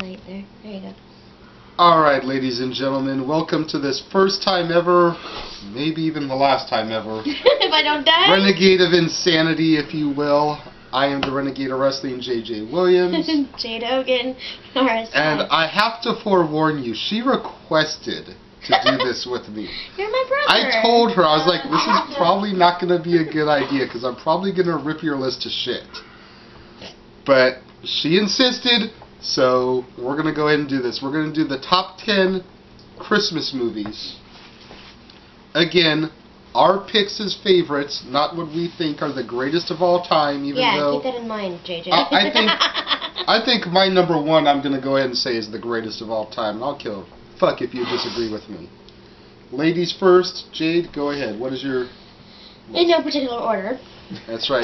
light there. There you go. Alright, ladies and gentlemen, welcome to this first time ever, maybe even the last time ever. If I don't die? Renegade of Insanity, if you will. I am the Renegade of Wrestling, JJ Williams. Jade Hogan. And I have to forewarn you, she requested to do this with me. You're my brother. I told her, I was like, this is probably not going to be a good idea, because I'm probably going to rip your list to shit. But she insisted, so we're going to go ahead and do this. We're going to do the top 10 Christmas movies. Again, our picks as favorites, not what we think are the greatest of all time, even though... Yeah, keep that in mind, JJ. I think my number one, I'm going to go ahead and say, is the greatest of all time. And I'll kill fuck if you disagree with me. Ladies first, Jade, go ahead. What is your... In no particular order. That's right.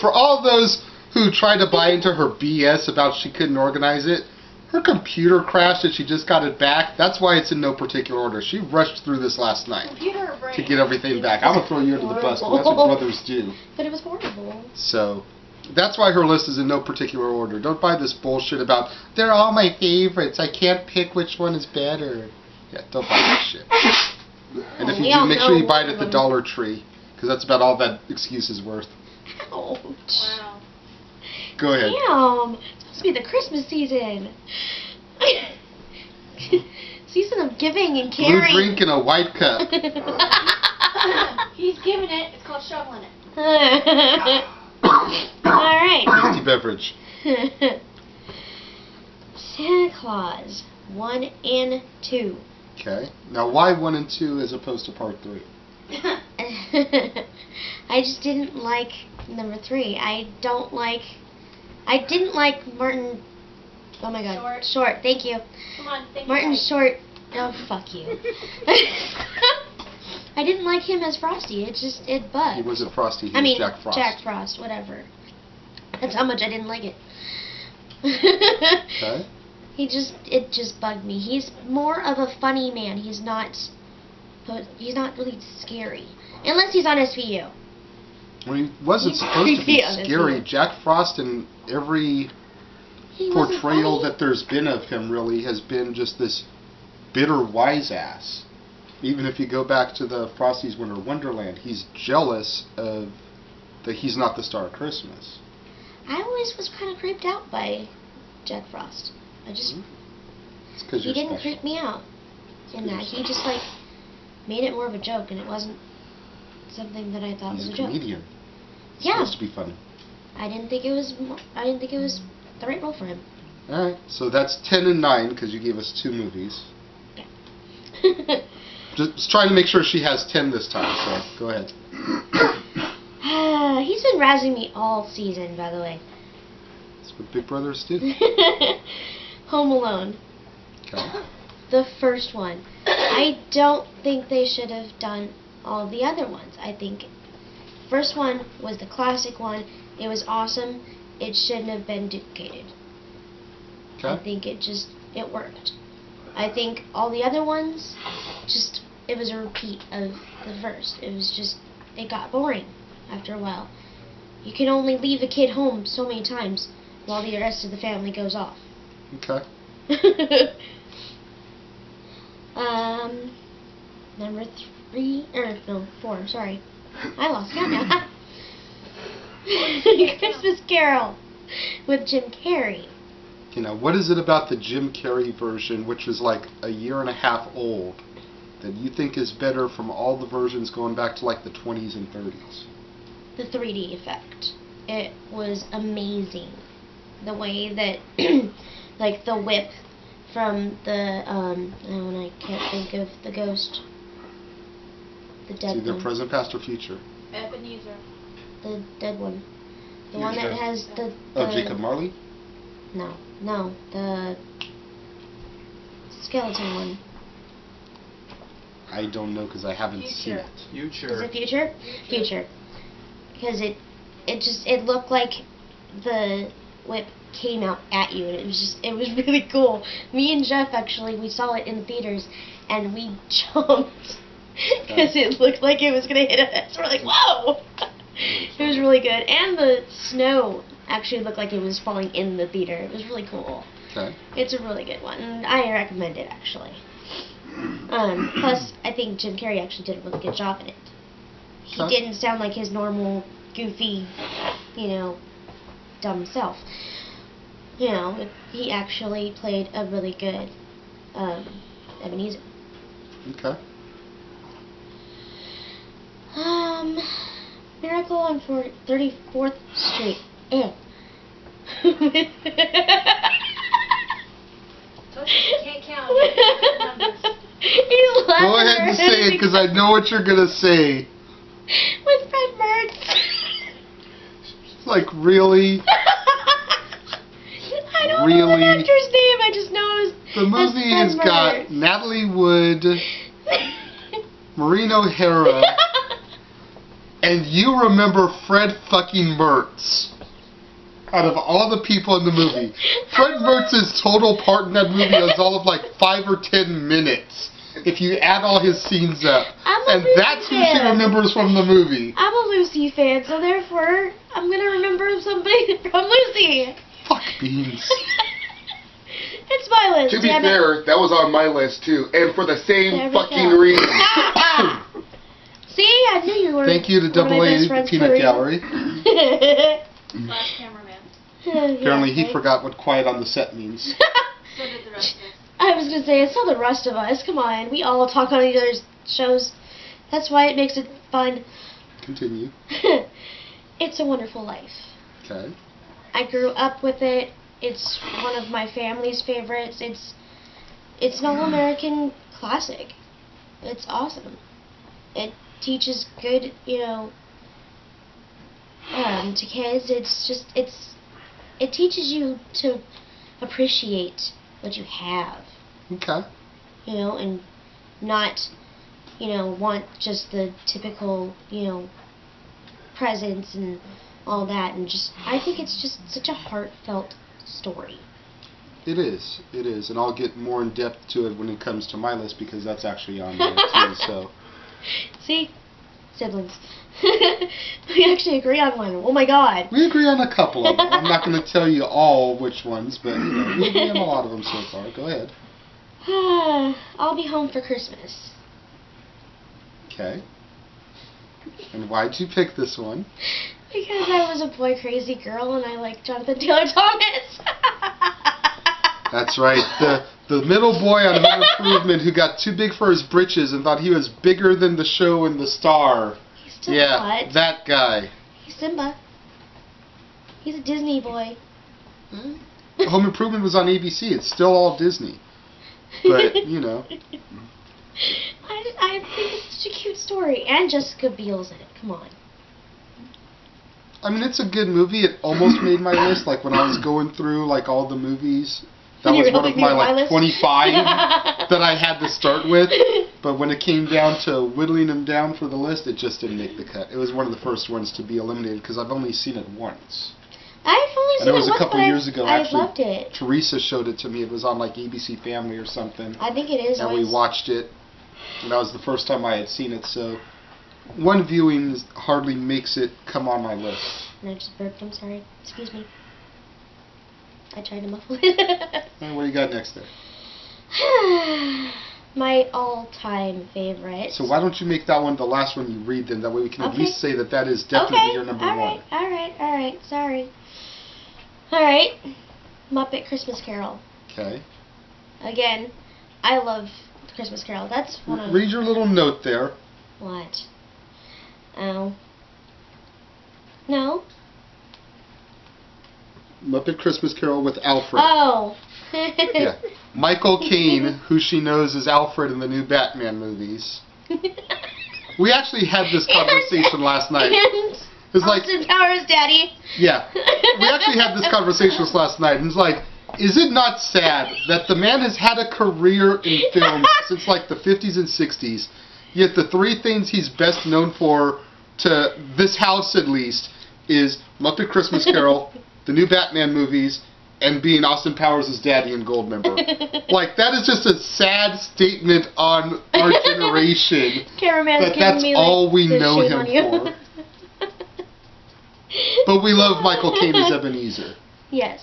For all those who tried to buy into her BS about she couldn't organize it, her computer crashed and she just got it back. That's why it's in no particular order. She rushed through this last night to get everything back. I'm going to throw you under the bus, but that's what brothers do. But it was horrible. So, that's why her list is in no particular order. Don't buy this bullshit about, they're all my favorites, I can't pick which one is better. Yeah, don't buy that shit. And if you do, make sure you buy it at the Dollar Tree, because that's about all that excuse is worth. Ouch. Wow. Go ahead. Damn. It's supposed to be the Christmas season. Season of giving and caring. Blue drink in a white cup. He's giving it. It's called shoveling it. Alright. Tasty beverage. Santa Claus 1 and 2. Okay. Now, why 1 and 2 as opposed to part 3? I just didn't like number 3. I didn't like Martin. Oh my god. Short. Thank you. Come on, think Martin Short. Oh, fuck you. I didn't like him as Frosty. It bugged. He wasn't Frosty, he was Jack Frost. Jack Frost, whatever. That's how much I didn't like it. Okay. It just bugged me. He's more of a funny man. He's not really scary. Unless he's on SVU. Well, he wasn't supposed to be scary. Jack Frost in every portrayal that there's been of him really has been just this bitter wise ass. Even if you go back to the Frosty's Winter Wonderland, he's jealous of that he's not the star of Christmas. I always was kind of creeped out by Jack Frost. I just... It's 'cause he didn't creep me out in that. He just, like, made it more of a joke, and it wasn't something that I thought was a joke. He's a comedian. It's yeah. supposed to be funny. I didn't think it was the right role for him. Alright, so that's 10 and 9, because you gave us 2 movies. Yeah. Just trying to make sure she has 10 this time, so go ahead. He's been razzing me all season, by the way. That's what big brothers do. Home Alone. Okay. The first one. I don't think they should have done all the other ones. I think first one was the classic one. It was awesome. It shouldn't have been duplicated. Okay. I think it worked. I think all the other ones, it was a repeat of the first. It got boring after a while. You can only leave a kid home so many times while the rest of the family goes off. Okay. Number 4, sorry. I lost count now. Christmas Carol with Jim Carrey. Okay, now what is it about the Jim Carrey version, which is like a year and a half old, that you think is better from all the versions going back to like the 20s and 30s? The 3D effect. It was amazing. The way that, like the whip from the, I can't think of the ghost. The dead It's either one. present, past, or future. Ebenezer. The dead one. The Future. one that has the... Oh, Jacob Marley? No, the skeleton one. I don't know because I haven't seen it. Is it Future? Future. Because it looked like the whip came out at you, and it was really cool. Me and Jeff actually, we saw it in the theaters, and we jumped because it looked like it was gonna hit us. We're like, whoa! It was really good, and the snow actually looked like it was falling in the theater. It was really cool. Okay. It's a really good one. And I recommend it, actually. Plus, I think Jim Carrey actually did a really good job in it. He Okay. didn't sound like his normal, goofy, dumb self. He actually played a really good Ebenezer. Okay. Miracle on 34th Street. Can't count. Numbers. He's laughing. Go ahead and say it, because I know what you're gonna say. With Fred Mertz. It's like, really? I don't know Really? the actor's name. I just know it was The movie has Fred got Mertz. Natalie Wood, Maureen O'Hara, and you remember Fred fucking Mertz. Out of all the people in the movie, Fred Mertz's total part in that movie is all of like 5 or 10 minutes. If you add all his scenes up. I'm a And Lucy that's who she fan. remembers from the movie. I'm a Lucy fan, so therefore I'm gonna remember somebody from Lucy. Fuck beans. It's my list. To be damn it. fair, that was on my list too, and for the There same we fucking go. reason. See, I knew you were. Thank you to one of my Double best A friends Peanut for a Gallery. reason. Slash cameraman. Apparently he Yeah, forgot what quiet on the set means. So did the rest of us. I was gonna say, it's not the rest of us. Come on, we all talk on each other's shows. That's why it makes it fun. Continue. It's a Wonderful Life. Okay. I grew up with it. It's one of my family's favorites. It's an all-American classic. It's awesome. It teaches good, to kids. It teaches you to appreciate what you have, Okay. and not, want just the typical, presents and all that, and I think it's just such a heartfelt story. It is, and I'll get more in depth to it when it comes to my list because that's actually on there too. So See? Siblings. We actually agree on one. Oh my god. we agree on a couple of them. I'm not going to tell you all which ones, but we agree on a lot of them so far. Go ahead. I'll Be Home for Christmas. Okay. And why'd you pick this one? Because I was a boy crazy girl and I like Jonathan Taylor Thomas. That's right. The middle boy on Home Improvement who got too big for his britches and thought he was bigger than the show and the star. He's still Yeah, hot. that guy. He's Simba. He's a Disney boy. Home Improvement was on ABC. It's still all Disney. But, I think it's such a cute story. And Jessica Biel's in it. Come on. I mean, it's a good movie. It almost made my list. Like when I was going through like all the movies, that You was one really of my made my like list? 25 that I had to start with. But when it came down to whittling them down for the list, it just didn't make the cut. It was one of the first ones to be eliminated because I've only seen it once. I've only And seen it was a once, couple but years ago. I Actually, loved it. Teresa showed it to me. It was on like ABC Family or something. I think it is. And we watched it. And that was the first time I had seen it. So one viewing hardly makes it come on my list. And I just burped. I'm sorry. Excuse me. I tried to muffle it. And what do you got next there? My all-time favorite. So why don't you make that one the last one you read then? That way we can at Okay. least say that that is definitely Okay. your number All one. right. All right. Sorry. All right. Muppet Christmas Carol. Okay. Again, I love Christmas Carol. That's one of... Read your little note there. What? Oh. No? Muppet Christmas Carol with Alfred. Oh. Yeah. Michael Caine, who she knows as Alfred in the new Batman movies. We actually had this conversation last night. And It's like, Austin Powers, Daddy. yeah. We actually had this conversation last night, and it's like, is it not sad that the man has had a career in film since like the 50s and 60s, yet the three things he's best known for, to this house at least, is Muppet Christmas Carol, the new Batman movies, and being Austin Powers' daddy in Goldmember. Like, that is just a sad statement on our generation. Cameraman's But giving that's me, all like, we the know shame him on you. for. But we love Michael Caine as Ebenezer. Yes.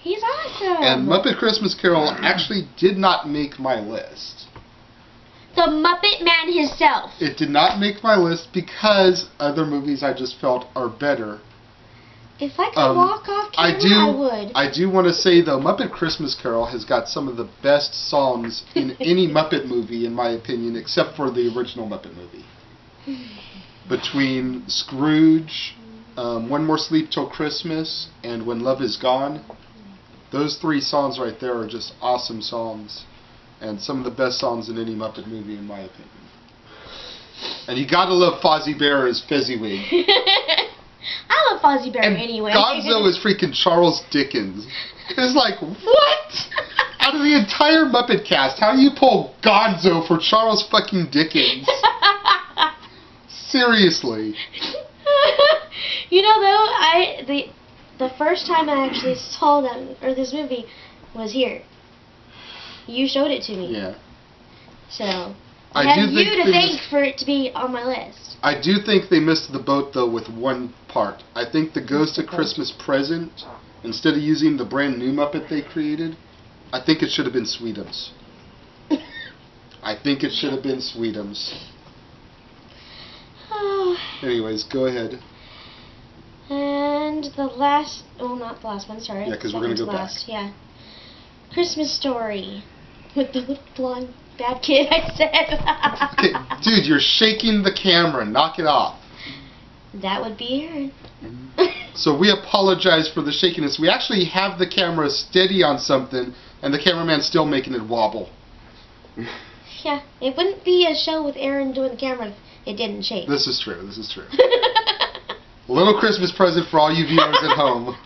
He's awesome. And Muppet Christmas Carol actually did not make my list. The Muppet Man himself. It did not make my list because other movies I just felt are better. If I could walk off camera, I would. I do want to say, though, Muppet Christmas Carol has got some of the best songs in any Muppet movie, in my opinion, except for the original Muppet movie. Between Scrooge, One More Sleep Till Christmas, and When Love Is Gone, those 3 songs right there are just awesome songs. And some of the best songs in any Muppet movie, in my opinion. And you gotta love Fozzie Bear as Fezziwig. I love Fozzie Bear And anyway. Gonzo is freaking Charles Dickens. It's like, what? Out of the entire Muppet cast, how do you pull Gonzo for Charles fucking Dickens? Seriously. You know, though, the first time I actually saw this movie was here. You showed it to me. Yeah. So I have you to thank for it to be on my list. I do think they missed the boat, though, with one part. I think the Ghost of Christmas Present, instead of using the brand new Muppet they created, I think it should have been Sweetums. I think it should have been Sweetums. Anyways, go ahead. And the last, not the last one, sorry. Yeah, because we're going to go back. Yeah. Christmas Story. With the little blonde bad kid, I said. Okay, dude, you're shaking the camera. Knock it off. That would be Aaron. So we apologize for the shakiness. We actually have the camera steady on something, and the cameraman's still making it wobble. Yeah, it wouldn't be a show with Aaron doing the camera if it didn't shake. This is true. This is true. A little Christmas present for all you viewers at home.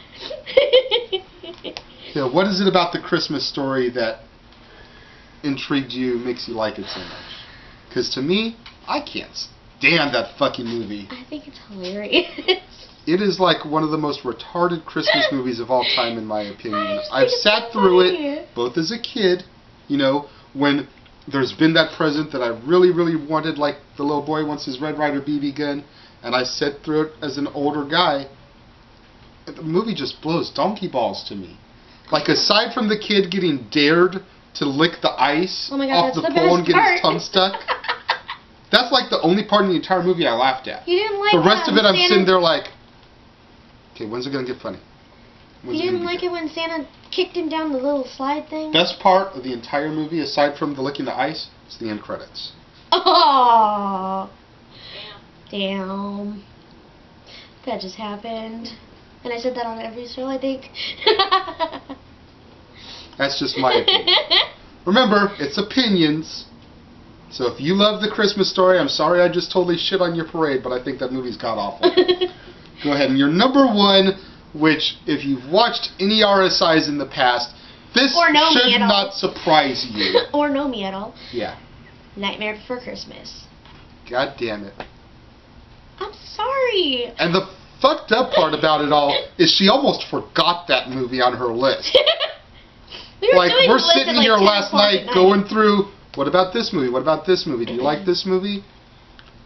Yeah, what is it about the Christmas Story that intrigued you, makes you like it so much? Because to me, I can't stand that fucking movie. I think it's hilarious. It is like one of the most retarded Christmas movies of all time, in my opinion. I've sat through it, both as a kid, you know, when there's been that present that I really, really wanted, like the little boy wants his Red Ryder BB gun, and I sat through it as an older guy. The movie just blows donkey balls to me. Like, aside from the kid getting dared to lick the ice off the pole and get his tongue stuck, that's like the only part in the entire movie I laughed at. You didn't like the rest of it, I'm sitting there like, okay, when's it going to get funny? You didn't like it when Santa kicked him down the little slide thing? Best part of the entire movie, aside from the licking the ice, is the end credits. Oh, damn. That just happened. And I said that on every show, I think. That's just my opinion. Remember, it's opinions. So if you love The Christmas Story, I'm sorry I just totally shit on your parade, but I think that movie's god-awful. Go ahead. And your number one, which, if you've watched any RSIs in the past, this should not surprise you. Or know me at all. Yeah. Nightmare Before Christmas. God damn it. I'm sorry. And the fucked up part about it all is she almost forgot that movie on her list. We're sitting here last night going through, what about this movie? What about this movie? Do you like this movie?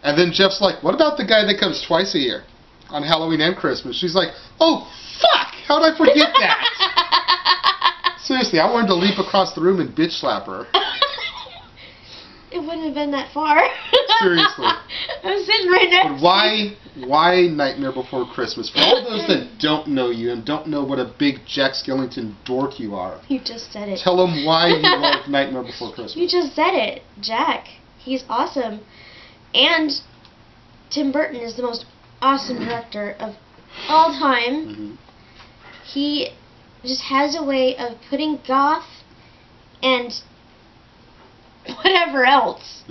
And then Jeff's like, what about the guy that comes twice a year on Halloween and Christmas? She's like, oh, fuck! How'd I forget that? Seriously, I wanted to leap across the room and bitch slap her. It wouldn't have been that far. Seriously. I'm sitting right next to you. Why Nightmare Before Christmas? For all those that don't know you and don't know what a big Jack Skellington dork you are. You just said it. Tell them why you love Nightmare Before Christmas. You just said it. Jack. He's awesome. And Tim Burton is the most awesome director of all time. Mm-hmm. He just has a way of putting goth and whatever else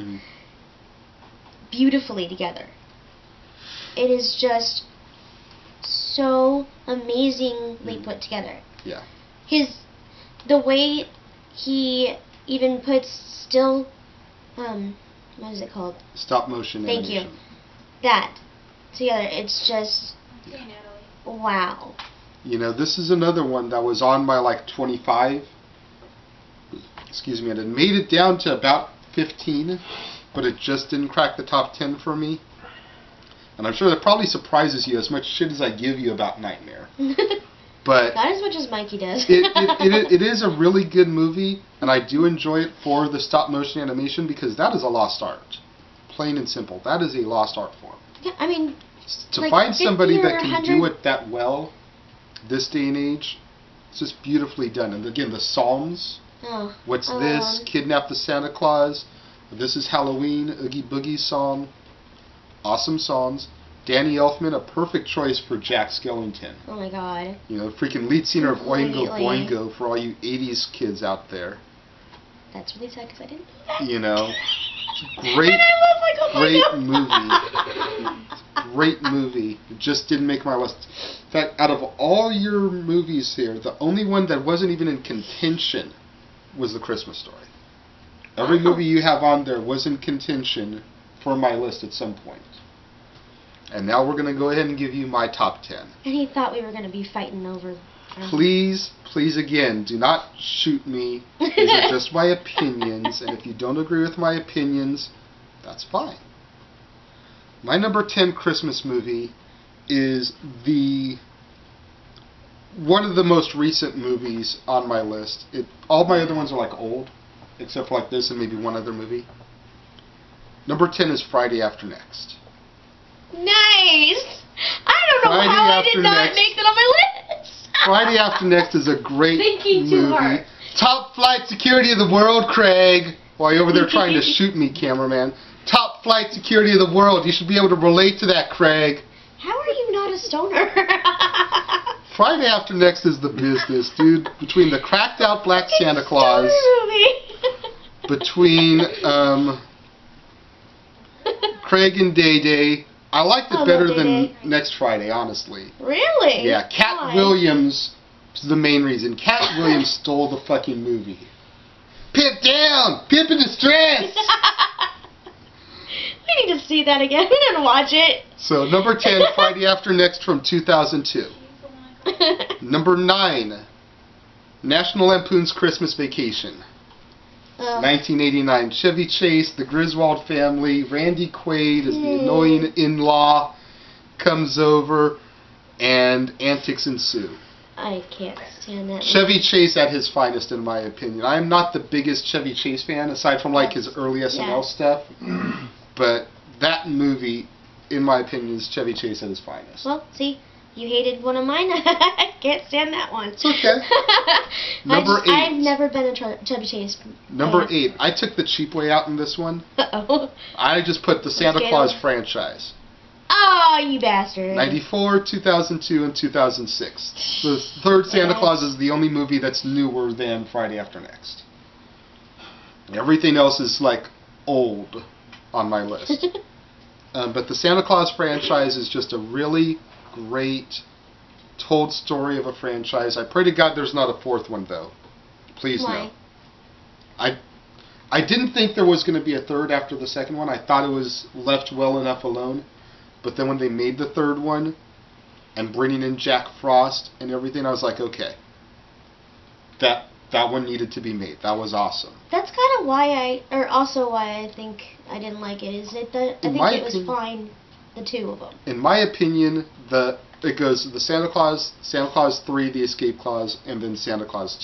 beautifully together. It is just so amazingly put together. Yeah. The way he even puts still, what is it called? Stop motion animation. Thank you. That together, it's just, wow. You know, this is another one that was on my like 25. Excuse me, and it made it down to about 15, but it just didn't crack the top 10 for me. And I'm sure that probably surprises you as much shit as I give you about Nightmare. But Not as much as Mikey does. it is a really good movie, and I do enjoy it for the stop motion animation because that is a lost art. Plain and simple. That is a lost art form. Yeah, I mean, To like find 50 somebody or that can 100 do it that well, this day and age, it's just beautifully done. And again, the Psalms, Oh, What's This, Kidnap the Santa Claus, This is Halloween, Oogie Boogie song, awesome songs. Danny Elfman, a perfect choice for Jack Skellington. Oh my god. You know, freaking lead singer of Oingo Completely. Boingo for all you 80s kids out there. That's really sad because I didn't know that. You know, great, And I was like, oh great my God. movie. Great movie. It just didn't make my list. In fact, out of all your movies here, the only one that wasn't even in contention was The Christmas Story. Every movie you have on there was in contention for my list at some point. And now we're going to go ahead and give you my top 10. And he thought we were going to be fighting over... Please, please again, do not shoot me. These are just my opinions, and if you don't agree with my opinions, that's fine. My number 10 Christmas movie is one of the most recent movies on my list. All my other ones are like old, except for like this and maybe one other movie. Number 10 is Friday After Next. Nice! I don't know Friday how I After did not Next. make that on my list! Friday After Next is a great Thinking too movie. hard. Top flight security of the world, Craig. While you're over there trying to shoot me, cameraman. Top flight security of the world. You should be able to relate to that, Craig. How are you not a stoner? Friday After Next is the business, dude. Between the cracked out Black Santa Claus, Stoner movie. between Craig and Day Day. I liked it I love better Day than Day. Next Friday, honestly. Really? Yeah, Cat Why? Williams is the main reason. Cat Williams stole the fucking movie. Pip down! Pip in distress! We need to see that again. We didn't watch it. So, number 10, Friday After Next from 2002. Number 9, National Lampoon's Christmas Vacation. 1989. Chevy Chase, the Griswold family, Randy Quaid as the annoying in-law comes over, and antics ensue. I can't stand that. Chevy Chase at his finest, in my opinion. I am not the biggest Chevy Chase fan, aside from like his early SNL stuff. But that movie, in my opinion, is Chevy Chase at his finest. Well, see, you hated one of mine. I can't stand that one. It's okay. Number 8. I've never been a Chevy Chase. Number 8. I took the cheap way out in this one. Uh-oh. I just put the Santa Scandal. Claus franchise. Oh, you bastard. 94, 2002, and 2006. The third Santa Claus is the only movie that's newer than Friday After Next. Everything else is like old on my list. But the Santa Claus franchise is just a really great told story of a franchise. I pray to God there's not a fourth one, though. Please Why? no. I didn't think there was going to be a third after the second one. I thought it was left well enough alone. But then when they made the third one and bringing in Jack Frost and everything, I was like, okay, that one needed to be made. That was awesome. That's kind of why also why I think I didn't like it. Is it that I In think my it was opinion- fine, the two of them. In my opinion, it goes the Santa Claus 3, the Escape Clause, and then Santa Claus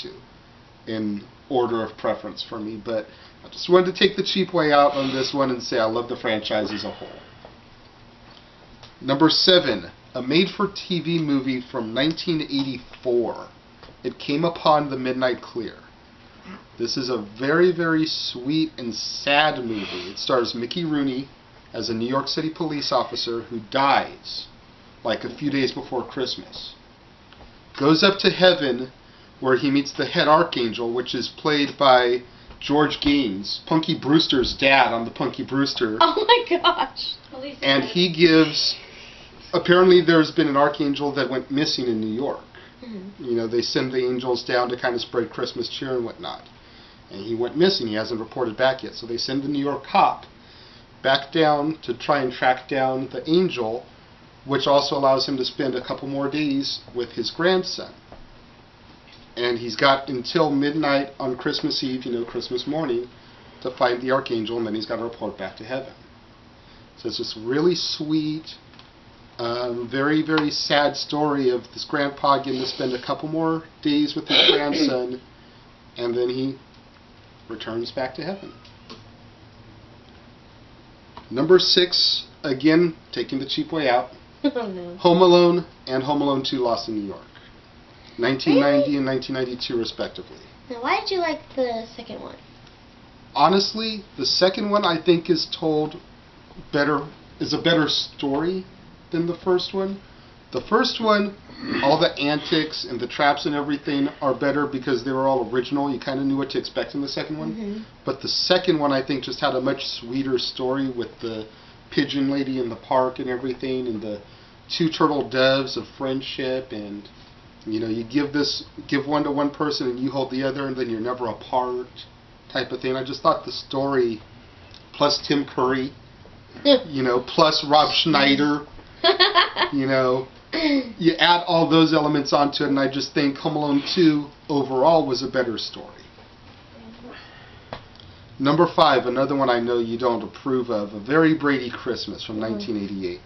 2 in order of preference for me. But I just wanted to take the cheap way out on this one and say I love the franchise as a whole. Number 7, a made-for-TV movie from 1984. It Came Upon the Midnight Clear. This is a very, very sweet and sad movie. It stars Mickey Rooney as a New York City police officer who dies like a few days before Christmas. Goes up to heaven where he meets the head archangel, which is played by George Gaines, Punky Brewster's dad on the Punky Brewster. Oh my gosh. And he gives... Apparently there's been an archangel that went missing in New York. Mm-hmm. You know, they send the angels down to kind of spread Christmas cheer and whatnot. And he went missing. He hasn't reported back yet. So they send the New York cop back down to try and track down the angel, which also allows him to spend a couple more days with his grandson. And he's got until midnight on Christmas Eve, you know, Christmas morning, to find the archangel, and then he's got to report back to heaven. So it's just really sweet. Very, very sad story of this grandpa getting to spend a couple more days with his grandson, and then he returns back to heaven. Number 6, again, taking the cheap way out. Oh, no. Home Alone and Home Alone 2 Lost in New York. 1990 and 1992 respectively. Now, why did you like the second one? Honestly, the second one I think is told better, is a better story than the first one. The first one, all the antics and the traps and everything are better because they were all original. You kind of knew what to expect in the second one. Mm-hmm. But the second one I think just had a much sweeter story with the pigeon lady in the park and everything, and the 2 turtle doves of friendship, and you give one to one person and you hold the other, and then you're never apart type of thing. I just thought the story, plus Tim Curry, plus Rob Schneider, you add all those elements onto it, and I just think Home Alone 2 overall was a better story. Number 5, another one I know you don't approve of, A Very Brady Christmas from 1988.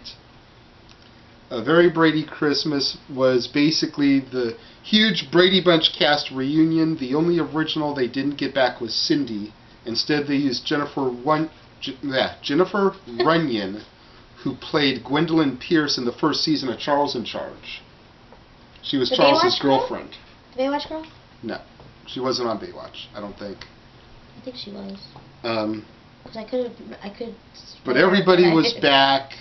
A Very Brady Christmas was basically the huge Brady Bunch cast reunion. The only original they didn't get back was Cindy. Instead, they used Jennifer Runyon, who played Gwendolyn Pierce in the first season of Charles in Charge. She was Charles's girlfriend. The Baywatch girl? No, she wasn't on Baywatch, I don't think. I think she was. 'Cause I could. But everybody was back.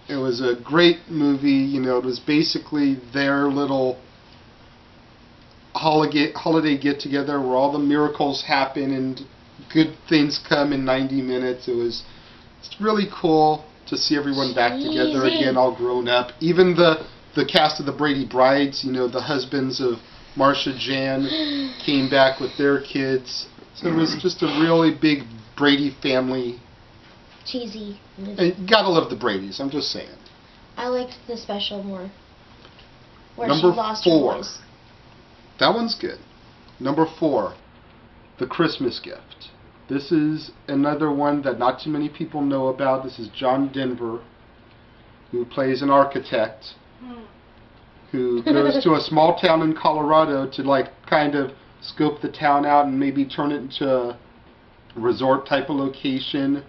It was a great movie. It was basically their little holiday get-together where all the miracles happen and good things come in 90 minutes. It's really cool to see everyone back together again, all grown up. Even the cast of the Brady Brides, the husbands of Marcia Jan came back with their kids. So it was just a really big Brady family. Cheesy. And you gotta love the Bradys, I'm just saying. I liked the special more. Where Number she lost 4. her voice. That one's good. Number 4, The Christmas Gift. This is another one that not too many people know about. This is John Denver, who plays an architect, who goes to a small town in Colorado to kind of scope the town out and maybe turn it into a resort type of location.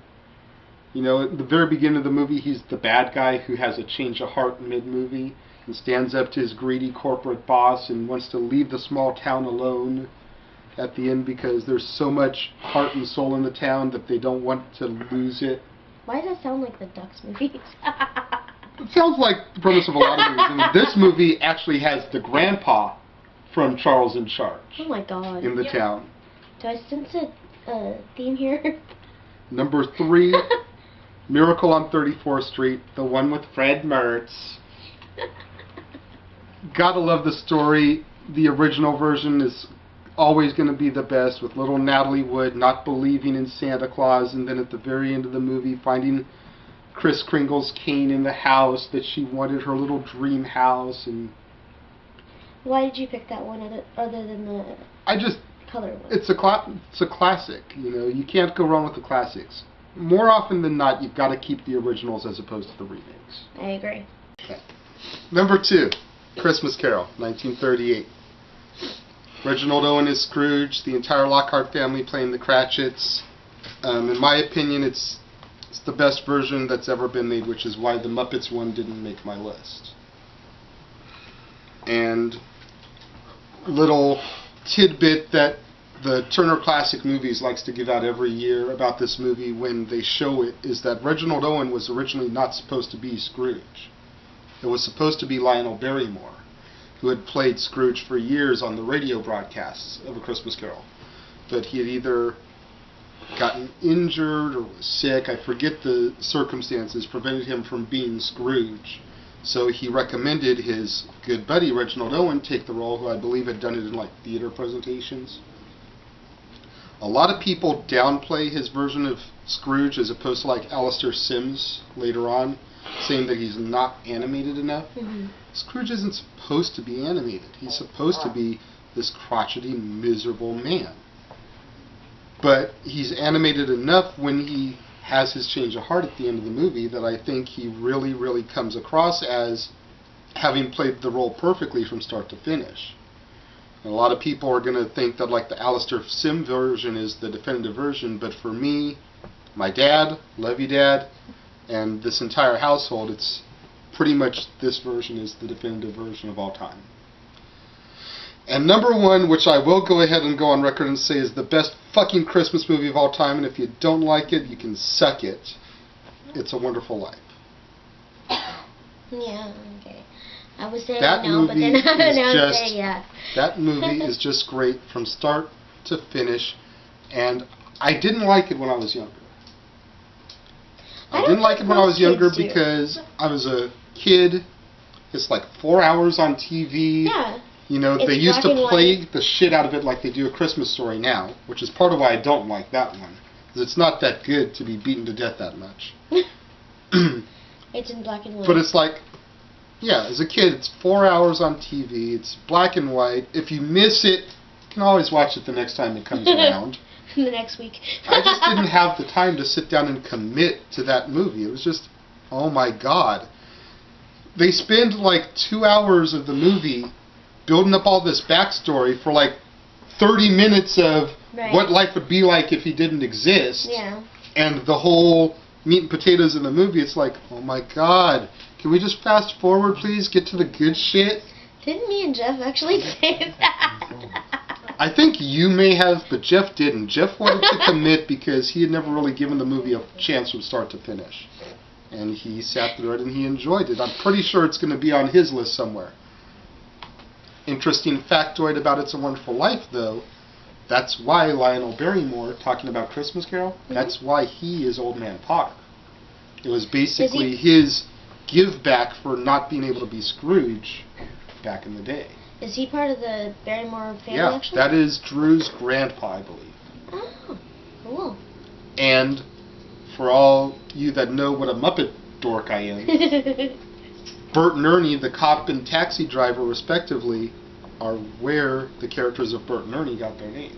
At the very beginning of the movie, he's the bad guy who has a change of heart mid-movie and stands up to his greedy corporate boss and wants to leave the small town alone at the end because there's so much heart and soul in the town that they don't want to lose it. Why does that sound like the Ducks movies? It sounds like the premise of a lot of movies. And this movie actually has the grandpa from Charles in Charge. Oh my god. In the town. Do I sense a theme here? Number 3, Miracle on 34th Street, the one with Fred Mertz. Gotta love the story. The original version is always going to be the best, with little Natalie Wood not believing in Santa Claus, and then at the very end of the movie finding Kris Kringle's cane in the house that she wanted, her little dream house. And why did you pick that one other than the color one? It's a classic. You can't go wrong with the classics. More often than not, you've got to keep the originals as opposed to the remakes. I agree. Okay. Number 2, Christmas Carol, 1938. Reginald Owen is Scrooge, the entire Lockhart family playing the Cratchits. In my opinion, it's the best version that's ever been made, which is why the Muppets one didn't make my list. And little tidbit that the Turner Classic Movies likes to give out every year about this movie when they show it is that Reginald Owen was originally not supposed to be Scrooge. It was supposed to be Lionel Barrymore, who had played Scrooge for years on the radio broadcasts of A Christmas Carol. But he had either gotten injured or was sick, I forget the circumstances, prevented him from being Scrooge. So he recommended his good buddy Reginald Owen take the role, who I believe had done it in theater presentations. A lot of people downplay his version of Scrooge as opposed to Alistair Sims later on, saying that he's not animated enough. Mm-hmm. Scrooge isn't supposed to be animated. He's supposed to be this crotchety, miserable man. But he's animated enough when he has his change of heart at the end of the movie that I think he really, really comes across as having played the role perfectly from start to finish. And a lot of people are going to think that like the Alistair Sim version is the definitive version, but for me, my dad, love you dad, and this entire household, it's pretty much this version is the definitive version of all time. And number one, which I will go ahead and go on record and say is the best fucking Christmas movie of all time, and if you don't like it, you can suck it. It's A Wonderful Life. Yeah, okay. I was saying That no, but then movie I is would just- say yeah. That movie is just great from start to finish, and I didn't like it when I was younger. I didn't like it when I was younger kids do. because I was a kid. It's like 4 hours on TV. Yeah. You know, It's they used black to and play white. the shit out of it like they do A Christmas Story now, which is part of why I don't like that one. Because it's not that good to be beaten to death that much. It's in black and white. But it's like, yeah, as a kid, it's 4 hours on TV. It's black and white. If you miss it, you can always watch it the next time it comes around. the next week. I just didn't have the time to sit down and commit to that movie. It was just, oh my god. They spend like 2 hours of the movie building up all this backstory for like 30 minutes of Right. what life would be like if he didn't exist. Yeah. And the whole meat and potatoes in the movie, it's like, oh my god. Can we just fast forward, please? Get to the good shit? Didn't me and Jeff actually say that? I think you may have, but Jeff didn't. Jeff wanted to commit because he had never really given the movie a chance from start to finish. And he sat through it and he enjoyed it. I'm pretty sure it's going to be on his list somewhere. Interesting factoid about It's a Wonderful Life, though. That's why Lionel Barrymore, talking about Christmas Carol, that's why he is Old Man Potter. It was basically his give back for not being able to be Scrooge back in the day. Is he part of the Barrymore family, Yeah, actually? that is Drew's grandpa, I believe. Oh, cool. And for all you that know what a Muppet dork I am, Bert and Ernie, the cop and taxi driver, respectively, are where the characters of Bert and Ernie got their name.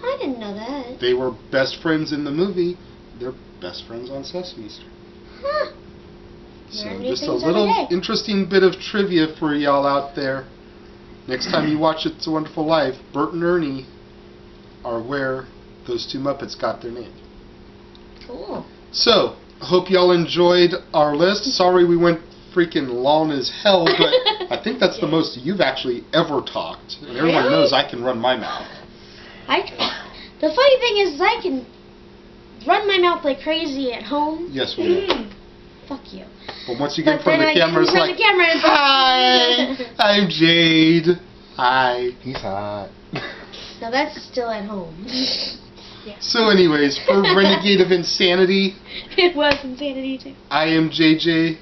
I didn't know that. They were best friends in the movie. They're best friends on Sesame Street. Huh. So Learn new just a things little every day. interesting bit of trivia for y'all out there. Next time you watch It's a Wonderful Life, Bert and Ernie are where those two Muppets got their name. Cool. So, I hope y'all enjoyed our list. Sorry we went freaking long as hell, but I think that's the most you've actually ever talked. And everyone Really? knows I can run my mouth. The funny thing is I can run my mouth like crazy at home. Yes, we know. Fuck you. But once you get in But front of then the I camera, it's can run like, the camera and hi, I'm Jade. Hi. He's hot. Now that's still at home. So anyways, for Renegade of Insanity, It was insanity too. I am JJ,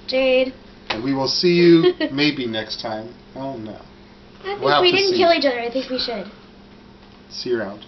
Jade. and we will see you maybe next time. I don't know. I think We'll have we to didn't see. kill each other. I think we should. See you around.